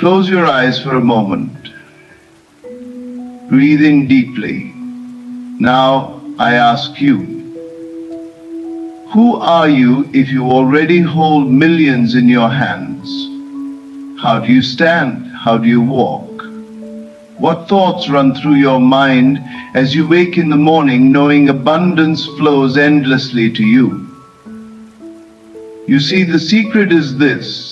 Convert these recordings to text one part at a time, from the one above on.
Close your eyes for a moment. Breathe in deeply. Now I ask you, who are you if you already hold millions in your hands? How do you stand? How do you walk? What thoughts run through your mind as you wake in the morning knowing abundance flows endlessly to you? You see, the secret is this: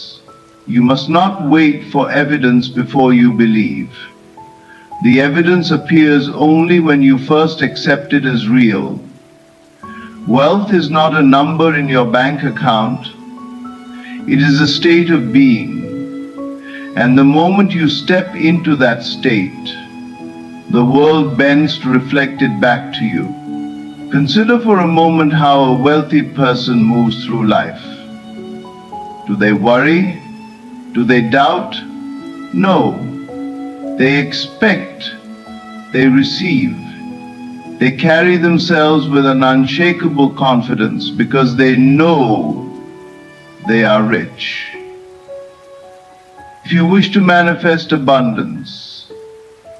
you must not wait for evidence before you believe. The evidence appears only when you first accept it as real. Wealth is not a number in your bank account. It is a state of being. And the moment you step into that state, the world bends to reflect it back to you. Consider for a moment how a wealthy person moves through life. Do they worry? Do they doubt? No. They expect. They receive. They carry themselves with an unshakable confidence because they know they are rich. If you wish to manifest abundance,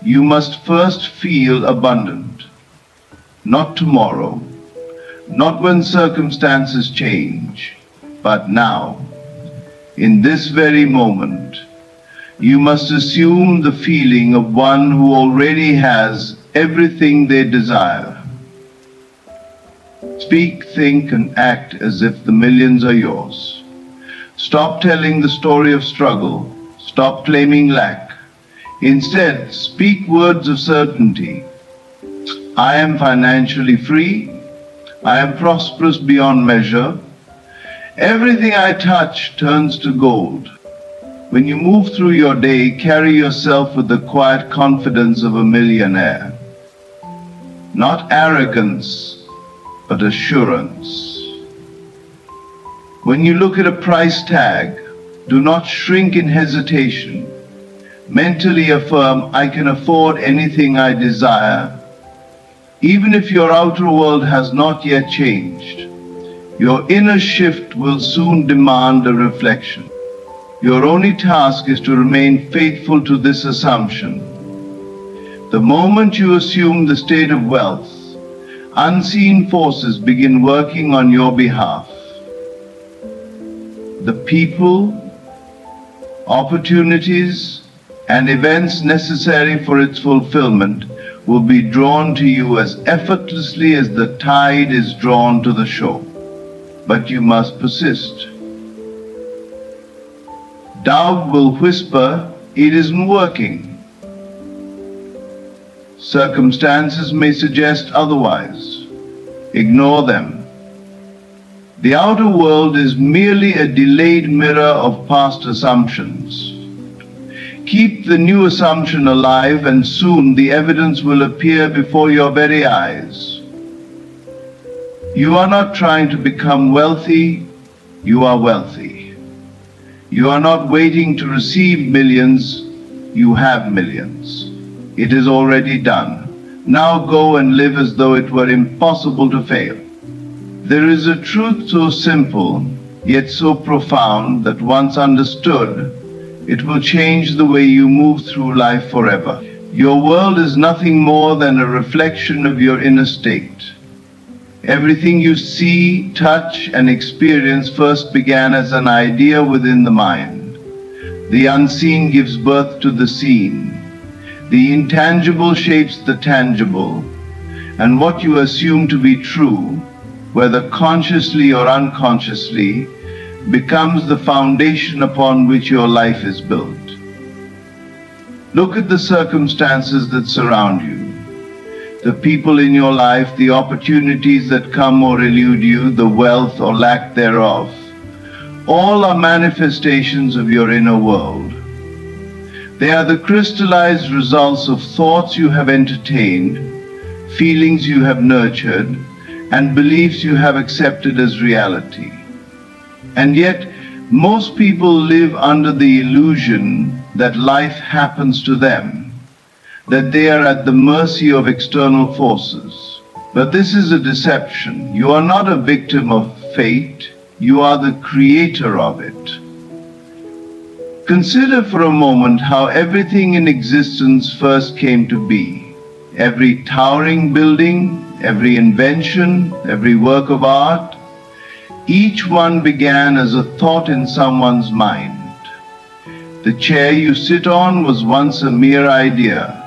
you must first feel abundant. Not tomorrow, not when circumstances change, but now. In this very moment, you must assume the feeling of one who already has everything they desire. Speak, think, and act as if the millions are yours. Stop telling the story of struggle. Stop claiming lack. Instead, speak words of certainty. I am financially free. I am prosperous beyond measure. Everything I touch turns to gold. When you move through your day, carry yourself with the quiet confidence of a millionaire. Not arrogance, but assurance. When you look at a price tag, do not shrink in hesitation. Mentally affirm, I can afford anything I desire. Even if your outer world has not yet changed, your inner shift will soon demand a reflection. Your only task is to remain faithful to this assumption. The moment you assume the state of wealth, unseen forces begin working on your behalf. The people, opportunities, and events necessary for its fulfillment will be drawn to you as effortlessly as the tide is drawn to the shore. But you must persist. Doubt will whisper, it isn't working. Circumstances may suggest otherwise. Ignore them. The outer world is merely a delayed mirror of past assumptions. Keep the new assumption alive, and soon the evidence will appear before your very eyes. You are not trying to become wealthy, you are wealthy. You are not waiting to receive millions, you have millions. It is already done. Now go and live as though it were impossible to fail. There is a truth so simple, yet so profound, that once understood, it will change the way you move through life forever. Your world is nothing more than a reflection of your inner state. Everything you see, touch, and experience first began as an idea within the mind. The unseen gives birth to the seen. The intangible shapes the tangible, and what you assume to be true, whether consciously or unconsciously, becomes the foundation upon which your life is built. Look at the circumstances that surround you, the people in your life, the opportunities that come or elude you, the wealth or lack thereof. All are manifestations of your inner world. They are the crystallized results of thoughts you have entertained, feelings you have nurtured, and beliefs you have accepted as reality. And yet, most people live under the illusion that life happens to them, that they are at the mercy of external forces. But this is a deception. You are not a victim of fate, you are the creator of it. Consider for a moment how everything in existence first came to be. Every towering building, every invention, every work of art, each one began as a thought in someone's mind. The chair you sit on was once a mere idea.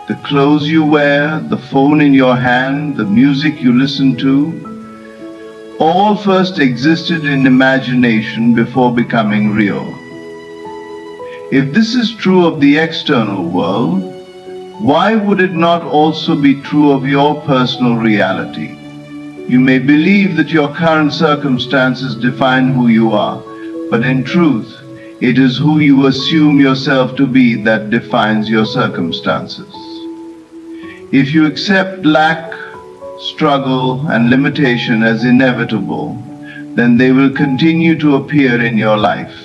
The clothes you wear, the phone in your hand, the music you listen to, all first existed in imagination before becoming real. If this is true of the external world, why would it not also be true of your personal reality? You may believe that your current circumstances define who you are, but in truth, it is who you assume yourself to be that defines your circumstances. If you accept lack, struggle, and limitation as inevitable, then they will continue to appear in your life.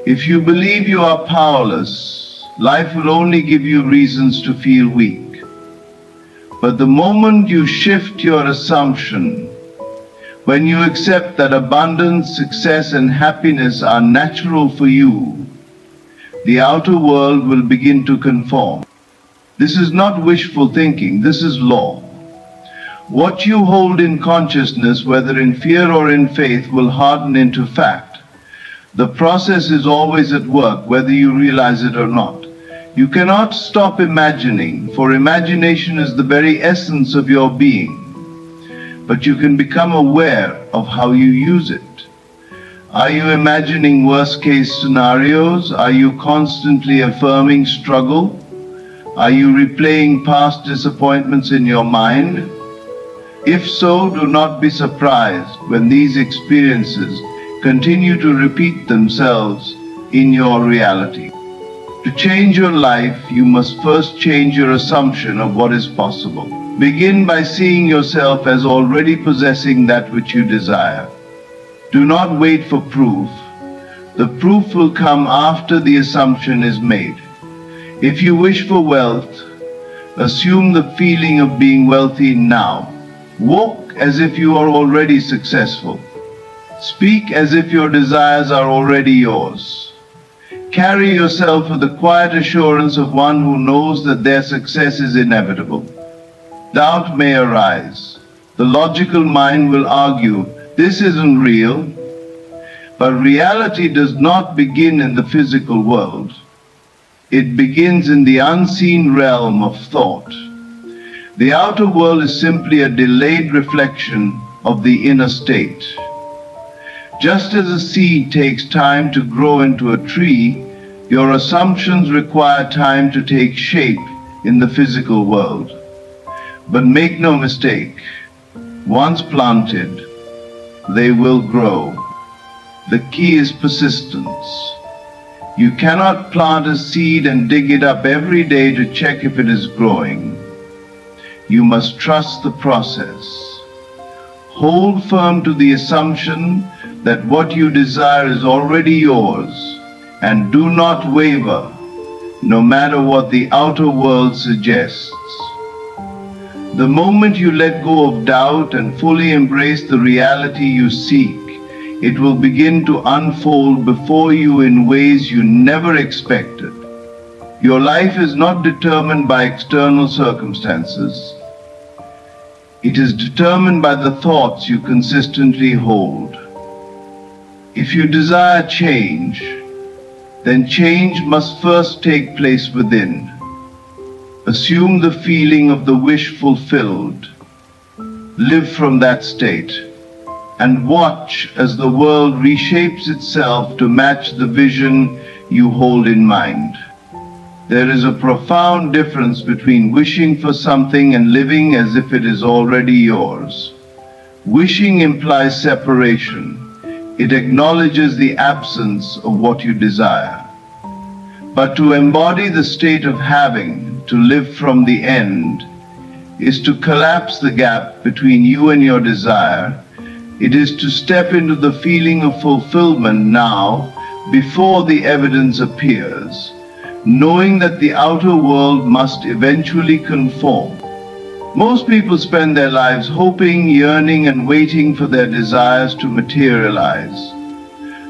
If you believe you are powerless, life will only give you reasons to feel weak. But the moment you shift your assumption, when you accept that abundance, success, and happiness are natural for you, the outer world will begin to conform. This is not wishful thinking, this is law. What you hold in consciousness, whether in fear or in faith, will harden into fact. The process is always at work, whether you realize it or not. You cannot stop imagining, for imagination is the very essence of your being. But you can become aware of how you use it. Are you imagining worst-case scenarios? Are you constantly affirming struggle? Are you replaying past disappointments in your mind? If so, do not be surprised when these experiences continue to repeat themselves in your reality. To change your life, you must first change your assumption of what is possible. Begin by seeing yourself as already possessing that which you desire. Do not wait for proof. The proof will come after the assumption is made. If you wish for wealth, assume the feeling of being wealthy now. Walk as if you are already successful. Speak as if your desires are already yours. Carry yourself with the quiet assurance of one who knows that their success is inevitable. Doubt may arise. The logical mind will argue, this isn't real. But reality does not begin in the physical world. It begins in the unseen realm of thought. The outer world is simply a delayed reflection of the inner state. Just as a seed takes time to grow into a tree, your assumptions require time to take shape in the physical world. But make no mistake, once planted, they will grow. The key is persistence. You cannot plant a seed and dig it up every day to check if it is growing. You must trust the process. Hold firm to the assumption that what you desire is already yours, and do not waver, no matter what the outer world suggests. The moment you let go of doubt and fully embrace the reality you seek, it will begin to unfold before you in ways you never expected. Your life is not determined by external circumstances. It is determined by the thoughts you consistently hold. If you desire change, then change must first take place within. Assume the feeling of the wish fulfilled. Live from that state, and watch as the world reshapes itself to match the vision you hold in mind. There is a profound difference between wishing for something and living as if it is already yours. Wishing implies separation. It acknowledges the absence of what you desire. But to embody the state of having, to live from the end, is to collapse the gap between you and your desire. It is to step into the feeling of fulfillment now, before the evidence appears, knowing that the outer world must eventually conform. Most people spend their lives hoping, yearning, and waiting for their desires to materialize.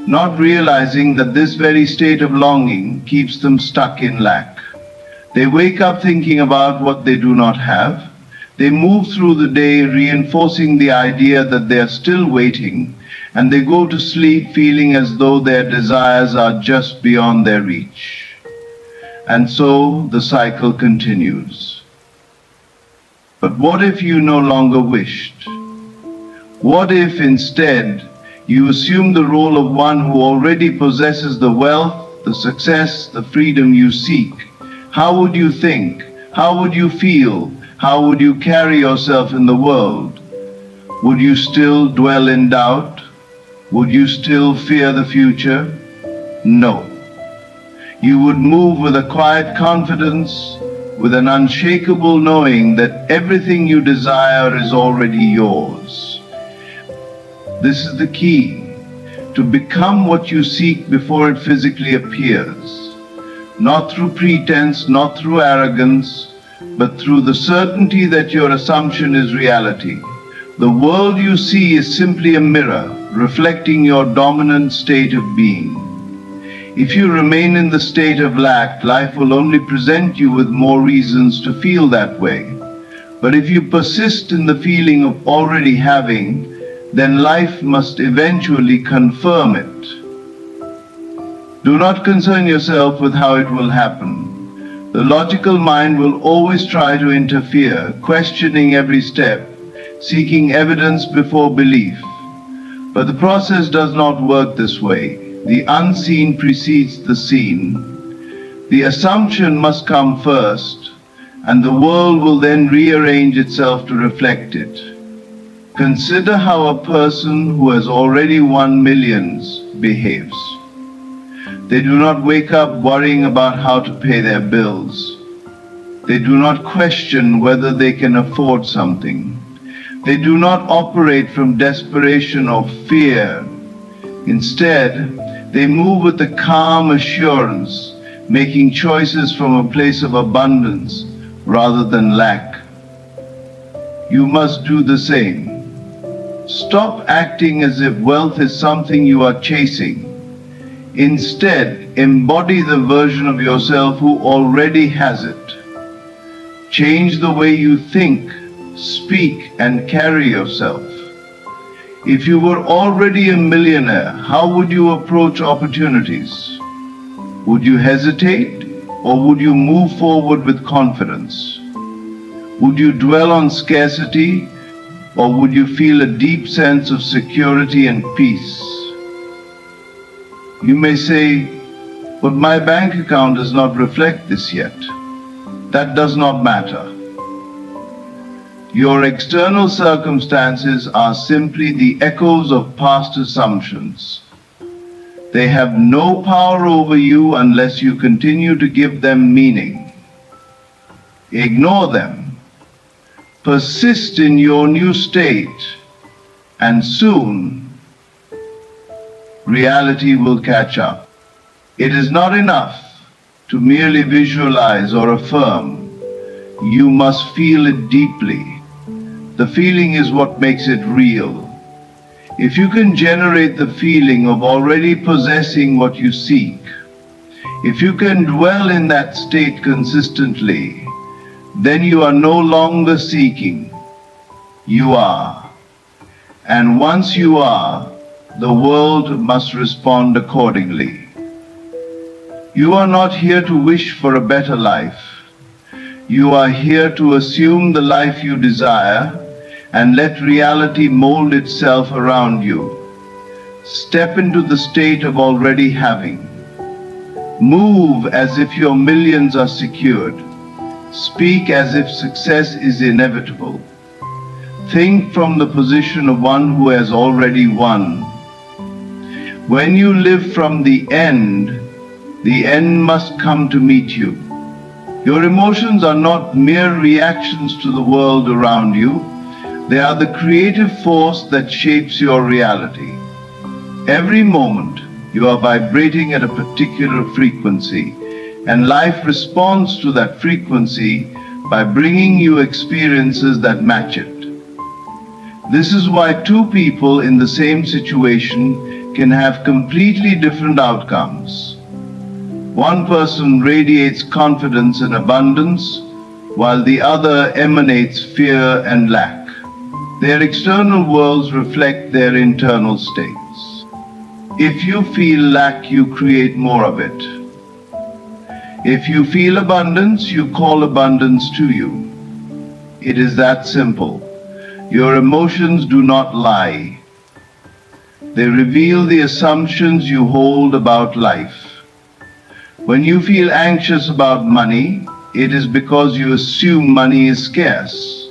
not realizing that this very state of longing keeps them stuck in lack. They wake up thinking about what they do not have. They move through the day reinforcing the idea that they are still waiting, and they go to sleep feeling as though their desires are just beyond their reach. And so the cycle continues. But what if you no longer wished? What if instead you assume the role of one who already possesses the wealth, the success, the freedom you seek? How would you think? How would you feel? How would you carry yourself in the world? Would you still dwell in doubt? Would you still fear the future? No. You would move with a quiet confidence, with an unshakable knowing that everything you desire is already yours. This is the key, to become what you seek before it physically appears, not through pretense, not through arrogance, but through the certainty that your assumption is reality. The world you see is simply a mirror, reflecting your dominant state of being. If you remain in the state of lack, life will only present you with more reasons to feel that way. But if you persist in the feeling of already having, then life must eventually confirm it. Do not concern yourself with how it will happen. The logical mind will always try to interfere, questioning every step, seeking evidence before belief. But the process does not work this way. The unseen precedes the seen. The assumption must come first, and the world will then rearrange itself to reflect it. Consider how a person who has already won millions behaves. They do not wake up worrying about how to pay their bills. They do not question whether they can afford something. They do not operate from desperation or fear. Instead, they move with a calm assurance, making choices from a place of abundance rather than lack. You must do the same. Stop acting as if wealth is something you are chasing. Instead, embody the version of yourself who already has it. Change the way you think, speak, and carry yourself. If you were already a millionaire, how would you approach opportunities? Would you hesitate, or would you move forward with confidence? Would you dwell on scarcity, or would you feel a deep sense of security and peace? You may say, but my bank account does not reflect this yet. That does not matter. Your external circumstances are simply the echoes of past assumptions. They have no power over you unless you continue to give them meaning. Ignore them. Persist in your new state, and soon reality will catch up. It is not enough to merely visualize or affirm. You must feel it deeply. The feeling is what makes it real. If you can generate the feeling of already possessing what you seek, if you can dwell in that state consistently, then you are no longer seeking. You are. And once you are, the world must respond accordingly. You are not here to wish for a better life. You are here to assume the life you desire and let reality mold itself around you. Step into the state of already having. Move as if your millions are secured. Speak as if success is inevitable. Think from the position of one who has already won. When you live from the end must come to meet you. Your emotions are not mere reactions to the world around you. They are the creative force that shapes your reality. Every moment you are vibrating at a particular frequency, and life responds to that frequency by bringing you experiences that match it. This is why two people in the same situation can have completely different outcomes. One person radiates confidence and abundance, while the other emanates fear and lack. Their external worlds reflect their internal states. If you feel lack, you create more of it. If you feel abundance, you call abundance to you. It is that simple. Your emotions do not lie. They reveal the assumptions you hold about life. When you feel anxious about money, it is because you assume money is scarce.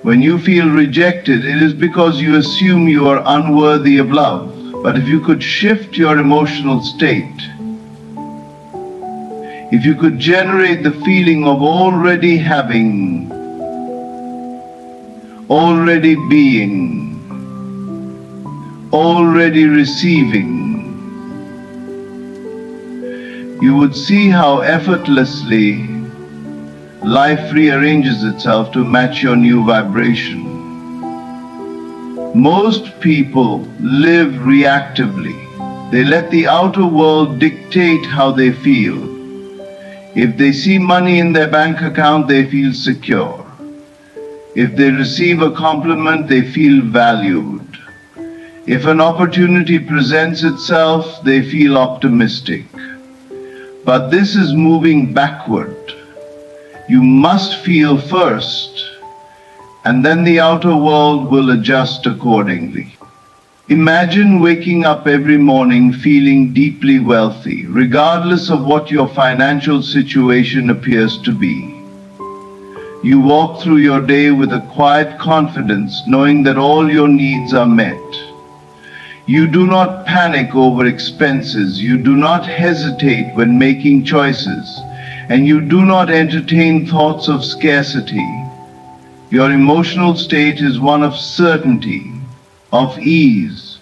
When you feel rejected, it is because you assume you are unworthy of love. But if you could shift your emotional state, if you could generate the feeling of already having, already being, already receiving, you would see how effortlessly life rearranges itself to match your new vibration. Most people live reactively. They let the outer world dictate how they feel. If they see money in their bank account, they feel secure. If they receive a compliment, they feel valued. If an opportunity presents itself, they feel optimistic. But this is moving backward. You must feel first, and then the outer world will adjust accordingly. Imagine waking up every morning feeling deeply wealthy, regardless of what your financial situation appears to be. You walk through your day with a quiet confidence, knowing that all your needs are met. You do not panic over expenses, you do not hesitate when making choices, and you do not entertain thoughts of scarcity. Your emotional state is one of certainty, of ease,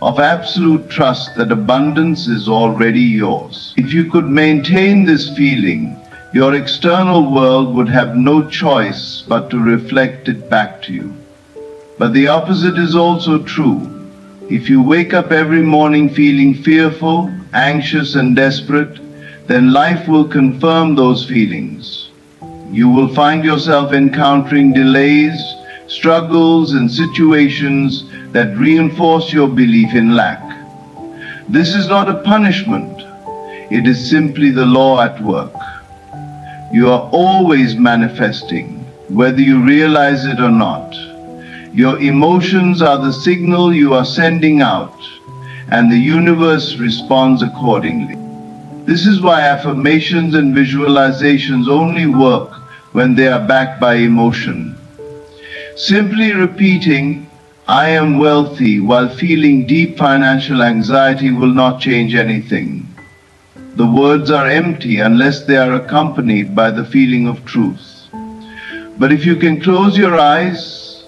of absolute trust that abundance is already yours. If you could maintain this feeling, your external world would have no choice but to reflect it back to you. But the opposite is also true. If you wake up every morning feeling fearful, anxious, and desperate, then life will confirm those feelings. You will find yourself encountering delays, struggles, and situations that reinforce your belief in lack. This is not a punishment. It is simply the law at work. You are always manifesting, whether you realize it or not. Your emotions are the signal you are sending out, and the universe responds accordingly. This is why affirmations and visualizations only work when they are backed by emotion. Simply repeating, "I am wealthy," while feeling deep financial anxiety will not change anything. The words are empty unless they are accompanied by the feeling of truth. But if you can close your eyes,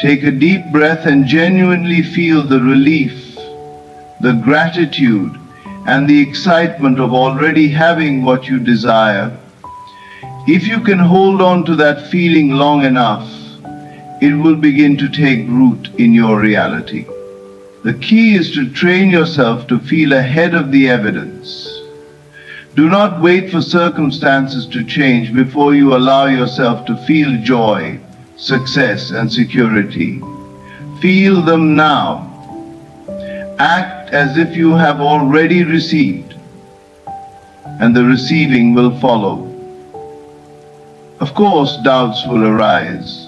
take a deep breath, and genuinely feel the relief, the gratitude, and the excitement of already having what you desire, if you can hold on to that feeling long enough, it will begin to take root in your reality. The key is to train yourself to feel ahead of the evidence. Do not wait for circumstances to change before you allow yourself to feel joy, success, and security. Feel them now. Act as if you have already received, and the receiving will follow. Of course, doubts will arise.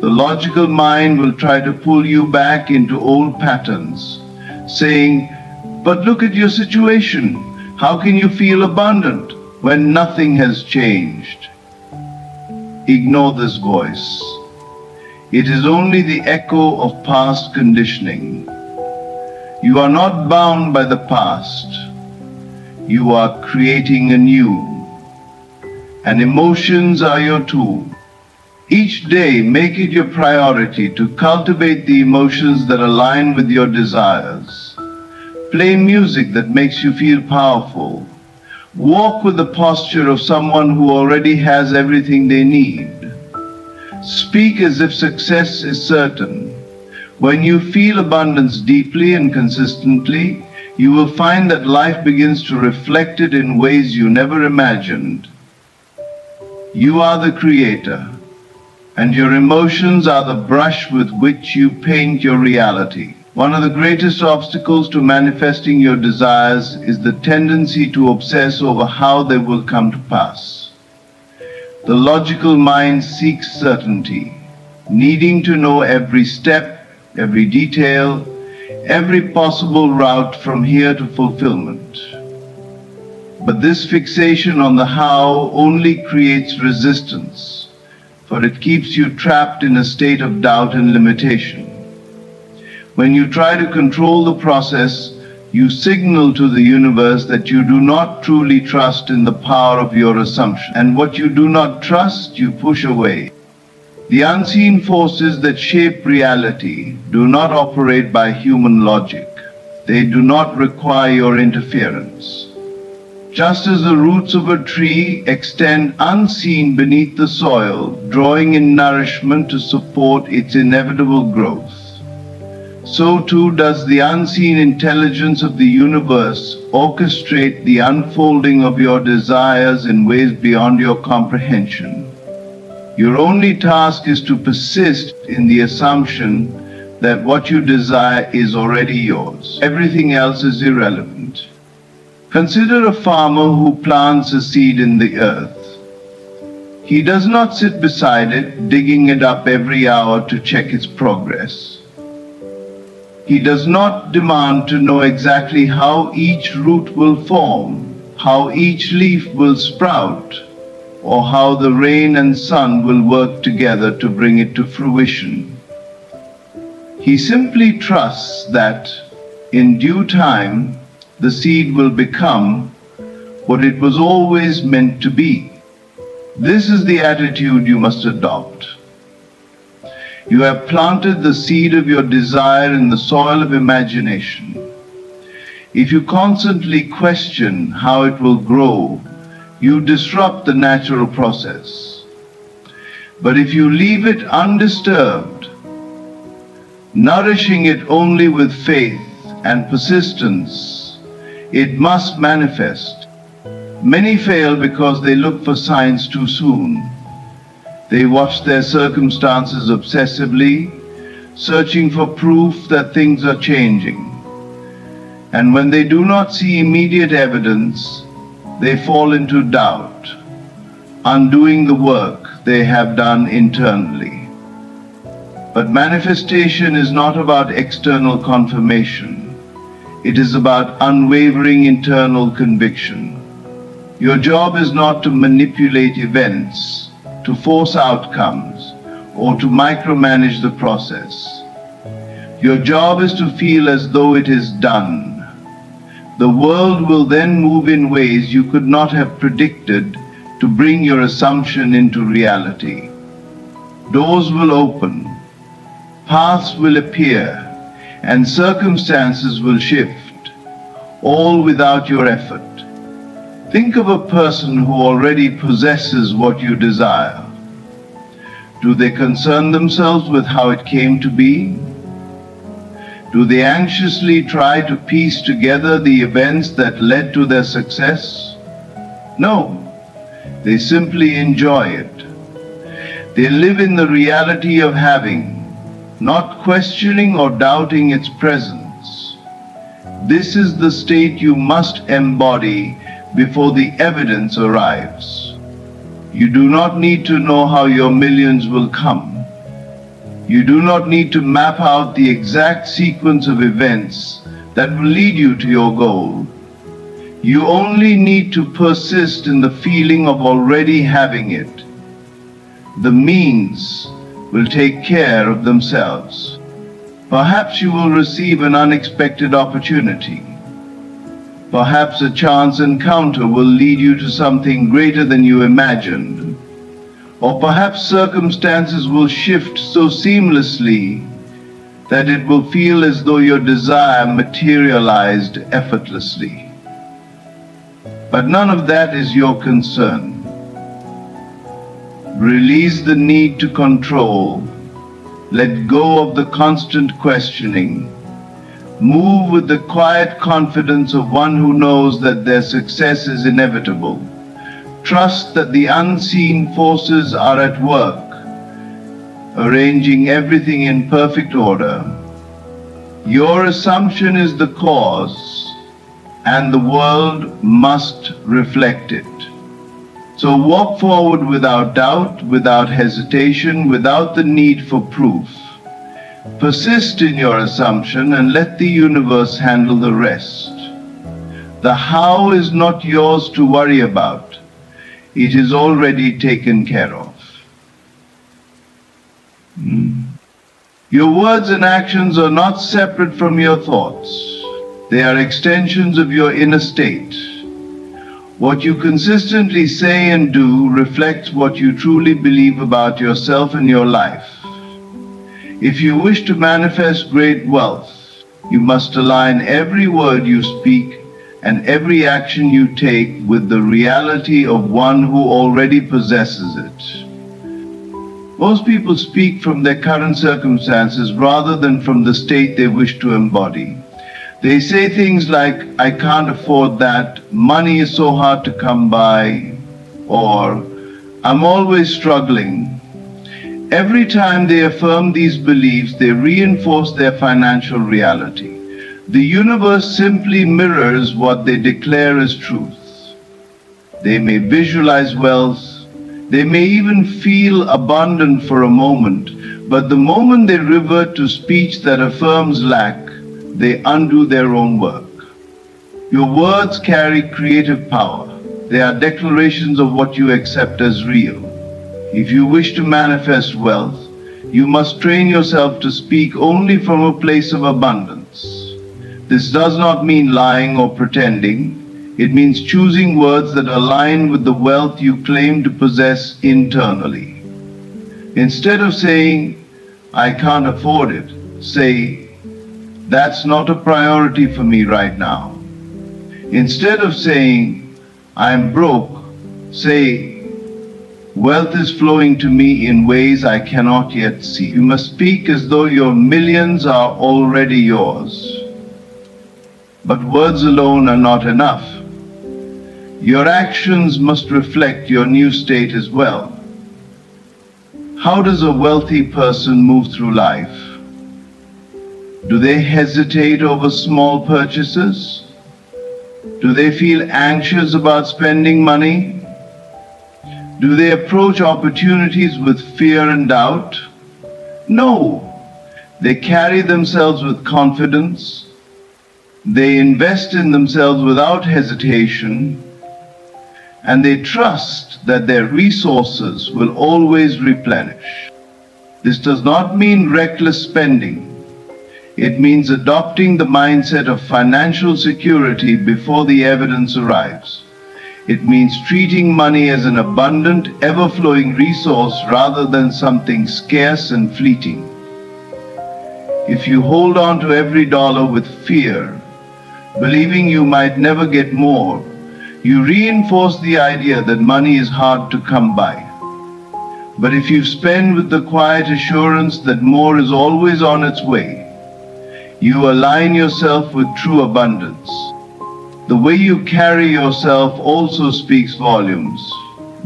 The logical mind will try to pull you back into old patterns, saying, "But look at your situation. How can you feel abundant when nothing has changed?" Ignore this voice. It is only the echo of past conditioning. You are not bound by the past. You are creating a new. And emotions are your tool. Each day, make it your priority to cultivate the emotions that align with your desires. Play music that makes you feel powerful. Walk with the posture of someone who already has everything they need. Speak as if success is certain. When you feel abundance deeply and consistently, you will find that life begins to reflect it in ways you never imagined. You are the creator, and your emotions are the brush with which you paint your reality. One of the greatest obstacles to manifesting your desires is the tendency to obsess over how they will come to pass. The logical mind seeks certainty, needing to know every step, every detail, every possible route from here to fulfillment. But this fixation on the how only creates resistance, for it keeps you trapped in a state of doubt and limitation. When you try to control the process, you signal to the universe that you do not truly trust in the power of your assumption. And what you do not trust, you push away. The unseen forces that shape reality do not operate by human logic. They do not require your interference. Just as the roots of a tree extend unseen beneath the soil, drawing in nourishment to support its inevitable growth, so too does the unseen intelligence of the universe orchestrate the unfolding of your desires in ways beyond your comprehension. Your only task is to persist in the assumption that what you desire is already yours. Everything else is irrelevant. Consider a farmer who plants a seed in the earth. He does not sit beside it, digging it up every hour to check its progress. He does not demand to know exactly how each root will form, how each leaf will sprout, or how the rain and sun will work together to bring it to fruition. He simply trusts that, in due time, the seed will become what it was always meant to be. This is the attitude you must adopt. You have planted the seed of your desire in the soil of imagination. If you constantly question how it will grow, you disrupt the natural process. But if you leave it undisturbed, nourishing it only with faith and persistence, it must manifest. Many fail because they look for signs too soon. They watch their circumstances obsessively, searching for proof that things are changing. And when they do not see immediate evidence, they fall into doubt, undoing the work they have done internally. But manifestation is not about external confirmation. It is about unwavering internal conviction. Your job is not to manipulate events, to force outcomes, or to micromanage the process. Your job is to feel as though it is done. The world will then move in ways you could not have predicted to bring your assumption into reality. Doors will open, paths will appear, and circumstances will shift, all without your effort. Think of a person who already possesses what you desire. Do they concern themselves with how it came to be? Do they anxiously try to piece together the events that led to their success? No, they simply enjoy it. They live in the reality of having, not questioning or doubting its presence. This is the state you must embody before the evidence arrives. You do not need to know how your millions will come. You do not need to map out the exact sequence of events that will lead you to your goal. You only need to persist in the feeling of already having it. The means will take care of themselves. Perhaps you will receive an unexpected opportunity. Perhaps a chance encounter will lead you to something greater than you imagined. Or perhaps circumstances will shift so seamlessly that it will feel as though your desire materialized effortlessly. But none of that is your concern. Release the need to control. Let go of the constant questioning. Move with the quiet confidence of one who knows that their success is inevitable. Trust that the unseen forces are at work, arranging everything in perfect order. Your assumption is the cause, and the world must reflect it. So walk forward without doubt, without hesitation, without the need for proof. Persist in your assumption and let the universe handle the rest. The how is not yours to worry about. It is already taken care of. Your words and actions are not separate from your thoughts. They are extensions of your inner state. What you consistently say and do reflects what you truly believe about yourself and your life. If you wish to manifest great wealth, you must align every word you speak and every action you take with the reality of one who already possesses it. Most people speak from their current circumstances rather than from the state they wish to embody. They say things like, "I can't afford that," "money is so hard to come by," or "I'm always struggling." Every time they affirm these beliefs, they reinforce their financial reality. The universe simply mirrors what they declare as truth. They may visualize wealth, they may even feel abundant for a moment, but the moment they revert to speech that affirms lack, they undo their own work. Your words carry creative power. They are declarations of what you accept as real. If you wish to manifest wealth, you must train yourself to speak only from a place of abundance. This does not mean lying or pretending. It means choosing words that align with the wealth you claim to possess internally. Instead of saying, "I can't afford it," say, "That's not a priority for me right now." Instead of saying, "I'm broke," say, "Wealth is flowing to me in ways I cannot yet see." You must speak as though your millions are already yours. But words alone are not enough. Your actions must reflect your new state as well. How does a wealthy person move through life? Do they hesitate over small purchases? Do they feel anxious about spending money? Do they approach opportunities with fear and doubt? No. They carry themselves with confidence. They invest in themselves without hesitation. And they trust that their resources will always replenish. This does not mean reckless spending. It means adopting the mindset of financial security before the evidence arrives. It means treating money as an abundant, ever-flowing resource rather than something scarce and fleeting. If you hold on to every dollar with fear, believing you might never get more, you reinforce the idea that money is hard to come by. But if you spend with the quiet assurance that more is always on its way, you align yourself with true abundance. The way you carry yourself also speaks volumes.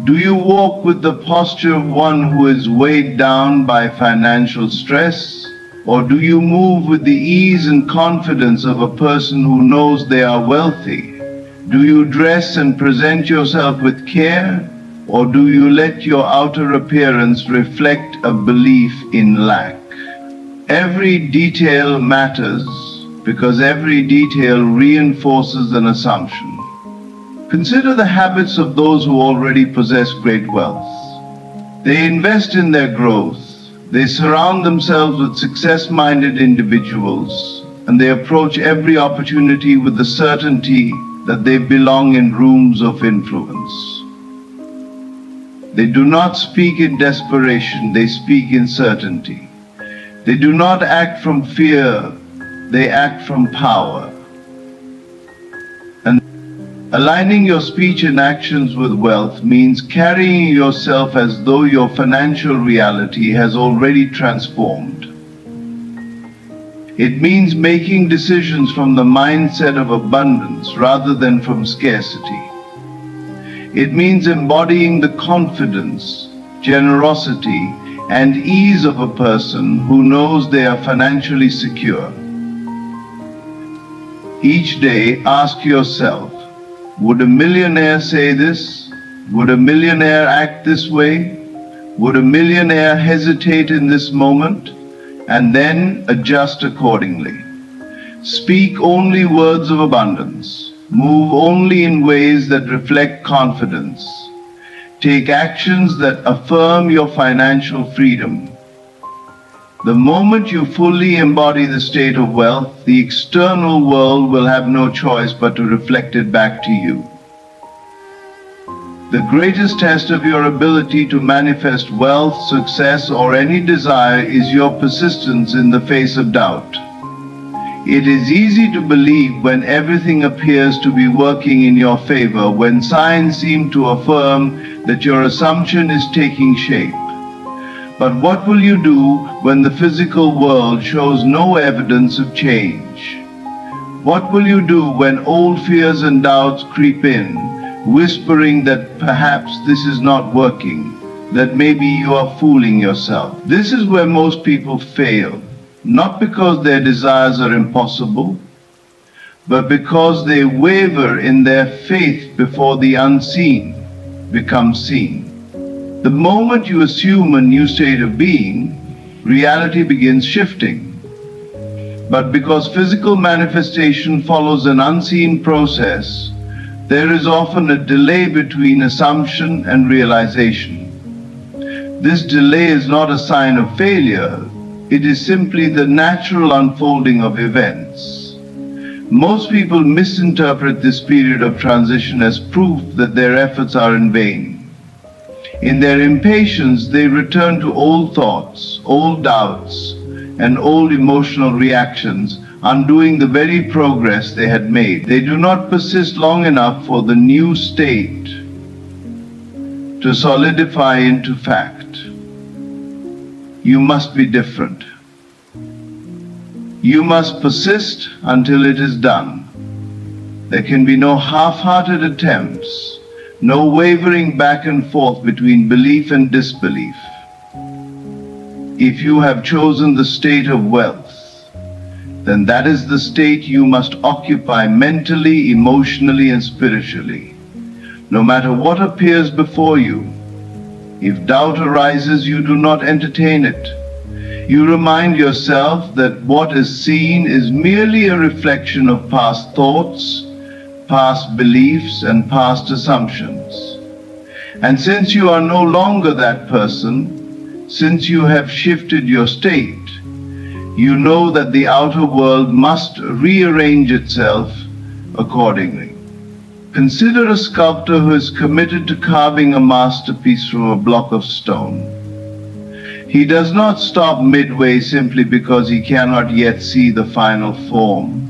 Do you walk with the posture of one who is weighed down by financial stress? Or do you move with the ease and confidence of a person who knows they are wealthy? Do you dress and present yourself with care? Or do you let your outer appearance reflect a belief in lack? Every detail matters because every detail reinforces an assumption. Consider the habits of those who already possess great wealth. They invest in their growth. They surround themselves with success-minded individuals, and they approach every opportunity with the certainty that they belong in rooms of influence. They do not speak in desperation, they speak in certainty. They do not act from fear, they act from power. And Aligning your speech and actions with wealth means carrying yourself as though your financial reality has already transformed. It means making decisions from the mindset of abundance rather than from scarcity. It means embodying the confidence, generosity, and ease of a person who knows they are financially secure. Each day, ask yourself, would a millionaire say this? Would a millionaire act this way? Would a millionaire hesitate in this moment? And then adjust accordingly. Speak only words of abundance. Move only in ways that reflect confidence. Take actions that affirm your financial freedom. The moment you fully embody the state of wealth, the external world will have no choice but to reflect it back to you. The greatest test of your ability to manifest wealth, success, or any desire is your persistence in the face of doubt. It is easy to believe when everything appears to be working in your favor, when signs seem to affirm that your assumption is taking shape. But what will you do when the physical world shows no evidence of change? What will you do when old fears and doubts creep in, whispering that perhaps this is not working, that maybe you are fooling yourself? This is where most people fail, not because their desires are impossible, but because they waver in their faith before the unseen becomes seen. The moment you assume a new state of being, reality begins shifting. But because physical manifestation follows an unseen process, there is often a delay between assumption and realization. This delay is not a sign of failure, it is simply the natural unfolding of events. Most people misinterpret this period of transition as proof that their efforts are in vain. In their impatience, they return to old thoughts, old doubts, and old emotional reactions, undoing the very progress they had made. They do not persist long enough for the new state to solidify into fact. You must be different. You must persist until it is done. There can be no half-hearted attempts, no wavering back and forth between belief and disbelief. If you have chosen the state of wealth, then that is the state you must occupy mentally, emotionally, and spiritually. No matter what appears before you, if doubt arises, you do not entertain it. You remind yourself that what is seen is merely a reflection of past thoughts, past beliefs, and past assumptions. And since you are no longer that person, since you have shifted your state, you know that the outer world must rearrange itself accordingly. Consider a sculptor who is committed to carving a masterpiece from a block of stone. He does not stop midway simply because he cannot yet see the final form.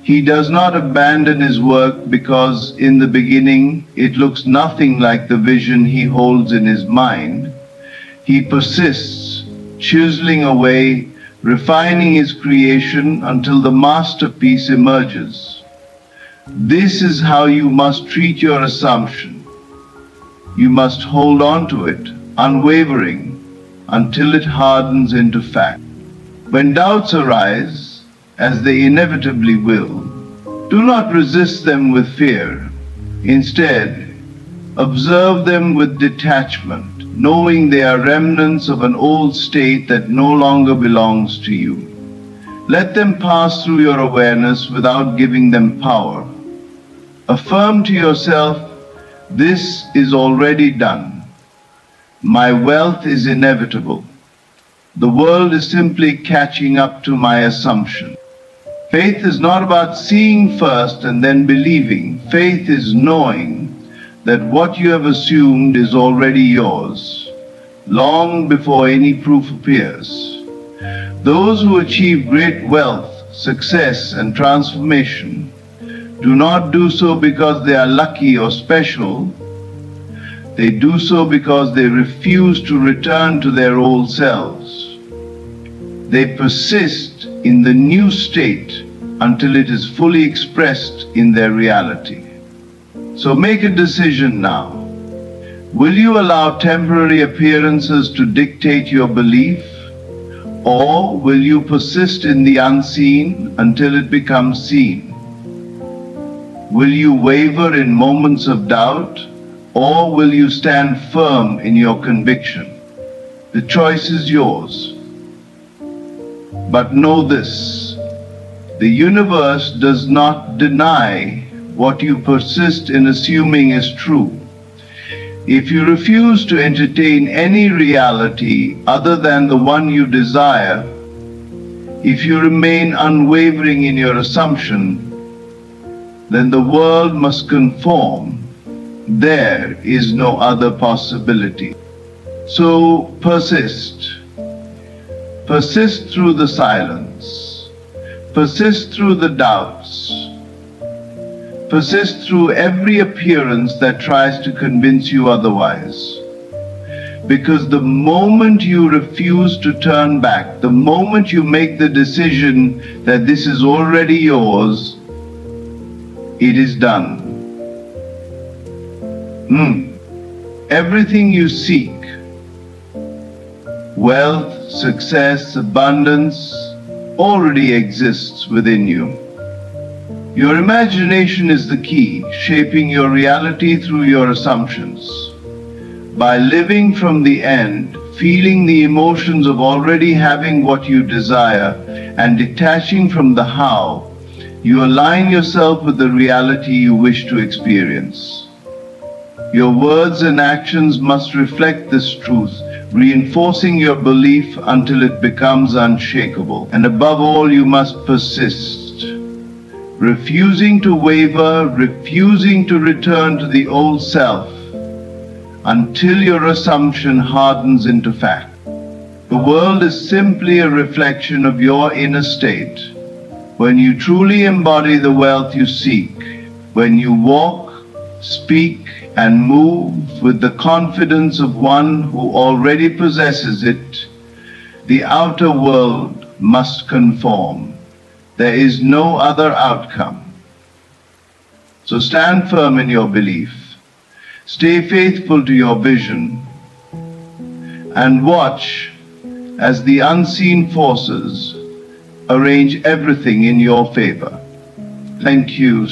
He does not abandon his work because in the beginning it looks nothing like the vision he holds in his mind. He persists, chiseling away, refining his creation until the masterpiece emerges. This is how you must treat your assumption. You must hold on to it, unwavering, until it hardens into fact. When doubts arise, as they inevitably will, do not resist them with fear. Instead, observe them with detachment, knowing they are remnants of an old state that no longer belongs to you. Let them pass through your awareness without giving them power. Affirm to yourself, this is already done. My wealth is inevitable. The world is simply catching up to my assumption. Faith is not about seeing first and then believing. Faith is knowing that what you have assumed is already yours, long before any proof appears. Those who achieve great wealth, success, and transformation do not do so because they are lucky or special. They do so because they refuse to return to their old selves. They persist in the new state until it is fully expressed in their reality. So make a decision now. Will you allow temporary appearances to dictate your belief, or will you persist in the unseen until it becomes seen? Will you waver in moments of doubt, or will you stand firm in your conviction? The choice is yours. But know this: the universe does not deny what you persist in assuming is true. If you refuse to entertain any reality other than the one you desire, if you remain unwavering in your assumption, then the world must conform. There is no other possibility. So persist. Persist through the silence. Persist through the doubts. Persist through every appearance that tries to convince you otherwise. Because the moment you refuse to turn back, the moment you make the decision that this is already yours, it is done. Everything you seek, wealth, success, abundance, already exists within you. Your imagination is the key, shaping your reality through your assumptions. By living from the end, feeling the emotions of already having what you desire, and detaching from the how, you align yourself with the reality you wish to experience. Your words and actions must reflect this truth, reinforcing your belief until it becomes unshakable. And above all, you must persist, refusing to waver, refusing to return to the old self until your assumption hardens into fact. The world is simply a reflection of your inner state. When you truly embody the wealth you seek, when you walk, speak, and move with the confidence of one who already possesses it, the outer world must conform. There is no other outcome. So stand firm in your belief, stay faithful to your vision, and watch as the unseen forces arrange everything in your favor. Thank you.